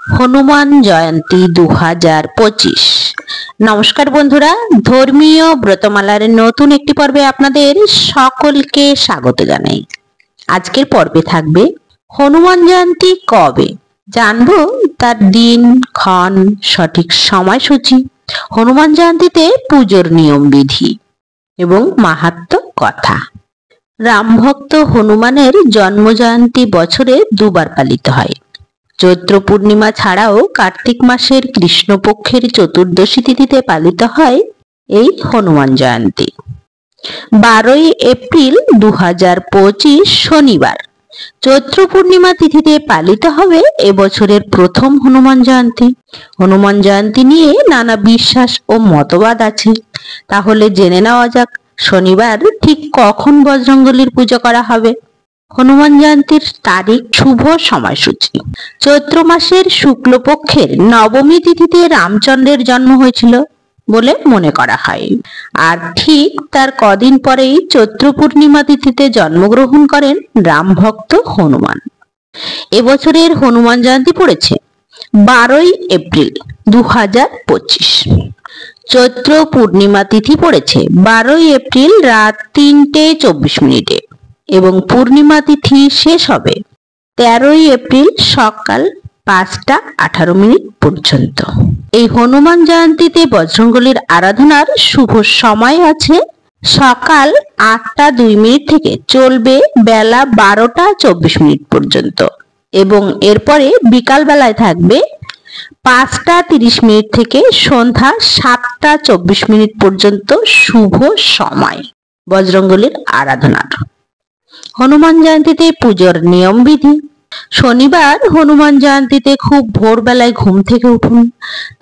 হনুমান জয়ন্তী 2025। নমস্কার বন্ধুরা, ধর্মীয় ব্রতমালার নতুন একটি পর্বে আপনাদের সকলকে স্বাগত জানাই। আজকের পর্বে থাকবে হনুমান জয়ন্তী কবে, জানবো তার দিন ক্ষণ, সঠিক সময়সূচি, হনুমান জয়ন্তীতে পুজোর নিয়ম বিধি এবং মাহাত্ম্য কথা। রামভক্ত হনুমানের জন্মজয়ন্তী বছরে দুবার পালিত হয়। চৈত্র পূর্ণিমা ছাড়াও কার্তিক মাসের কৃষ্ণপক্ষের চতুর্দশী তিথিতে পালিত হয় এই হনুমান জয়ন্তী। 12ই এপ্রিল 2025 শনিবার চৈত্র পূর্ণিমা তিথিতে পালিত হবে এবছরের প্রথম হনুমান জয়ন্তী। হনুমান জয়ন্তী নিয়ে নানা বিশ্বাস ও মতবাদ আছে, তাহলে জেনে নেওয়া যাক শনিবার ঠিক কখন বজরংবলীর পুজো করা হবে। হনুমান জয়ন্তীর তারিখ, শুভ সময়সূচি। চৈত্র মাসের শুক্লপক্ষের নবমী তিথিতে রামচন্দ্রের জন্ম হয়েছিল বলে মনে করা হয়, আর ঠিক তার কদিন পরেই চৈত্র পূর্ণিমা তিথিতে জন্মগ্রহণ করেন রামভক্ত হনুমান। এবছরের হনুমান জয়ন্তী পড়েছে 12ই এপ্রিল 2025। চৈত্র পূর্ণিমা তিথি পড়েছে 12ই এপ্রিল রাত 3:24 এবং পূর্ণিমা তিথি শেষ হবে 13ই এপ্রিল সকাল 5:18 পর্যন্ত। এই হনুমান জয়ন্তীতে বজরংবলীর আরাধনার শুভ সময় আছে সকাল 8:02 থেকে চলবে বেলা 12:24 পর্যন্ত, এবং এরপরে বিকাল বেলায় থাকবে 5:30 থেকে সন্ধ্যা 7:24 পর্যন্ত শুভ সময় বজরংবলীর আরাধনার। হনুমান জয়ন্তীতে পুজোর নিয়ম বিধি। শনিবার হনুমান জয়ন্তীতে খুব ভোরবেলায় ঘুম থেকে উঠুন,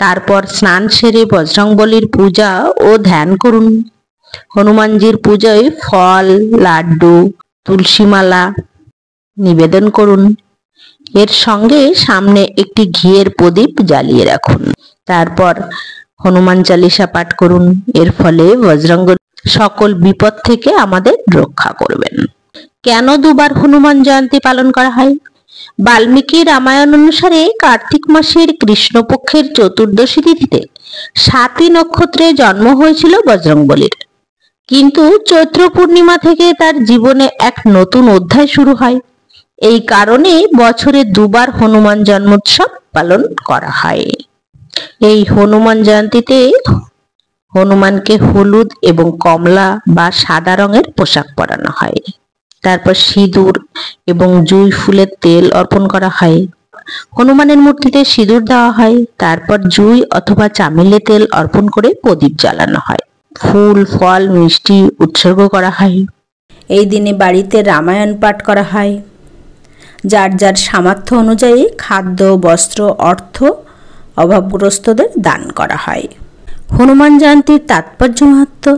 তারপর স্নান সেরে বজরংবলীর পূজা ও ধ্যান করুন। হনুমানজির পূজায় ফল, লাড্ডু, তুলসী মালা নিবেদন করুন। এর সঙ্গে সামনে একটি ঘিয়ের প্রদীপ জ্বালিয়ে রাখুন। তারপর হনুমান চালিসা পাঠ করুন। এর ফলে বজরংবলী সকল বিপদ থেকে আমাদের রক্ষা করবেন। কেন দুবার হনুমান জয়ন্তী পালন করা হয়? বাল্মীকি রামায়ণ অনুসারে কার্তিক মাসের কৃষ্ণপক্ষের চতুর্দশী তিথিতে 7ই নক্ষত্রে জন্ম হয়েছিল বজরংবলীর, কিন্তু চৈত্র পূর্ণিমা থেকে তার জীবনে এক নতুন অধ্যায় শুরু হয়। এই কারণে বছরে দুবার হনুমান জন্মোৎসব পালন করা হয়। এই হনুমান জয়ন্তীতে হনুমানকে হলুদ এবং কমলা বা সাদা রঙের পোশাক পরানো হয়। তারপর সিঁদুর এবং জুঁই ফুলের তেল অর্পণ করা হয়। হনুমানের মূর্তিতে সিঁদুর দেওয়া হয়, তারপর জুঁই অথবা চামেলি তেল অর্পণ করে প্রদীপ জ্বালানো হয়। ফুল, ফল, মিষ্টি উৎসর্গ করা হয়। এই দিনে বাড়িতে রামায়ণ পাঠ করা হয়। যার যার সামর্থ্য অনুযায়ী খাদ্য, বস্ত্র, অর্থ অভাবগ্রস্তদের দান করা হয়। হনুমান জয়ন্তীর তাৎপর্য মাহাত্ম্য।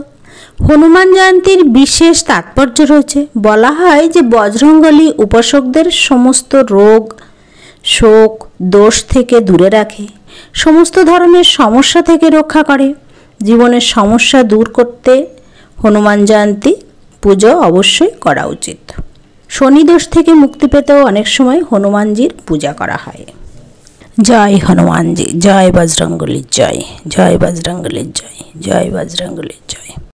হনুমান জয়ন্তীর বিশেষ তাৎপর্য রয়েছে। বলা হয় যে বজরংবলী উপাসকদের সমস্ত রোগ, শোক, দোষ থেকে দূরে রাখে, সমস্ত ধরনের সমস্যা থেকে রক্ষা করে। জীবনের সমস্যা দূর করতে হনুমান জয়ন্তী পুজো অবশ্যই করা উচিত। শনি দোষ থেকে মুক্তি পেতেও অনেক সময় হনুমানজির পূজা করা হয়। জয় হনুমানজি, জয় বজরংবলীর জয়, জয় বজরংবলীর জয়, জয় বজরংবলীর জয়।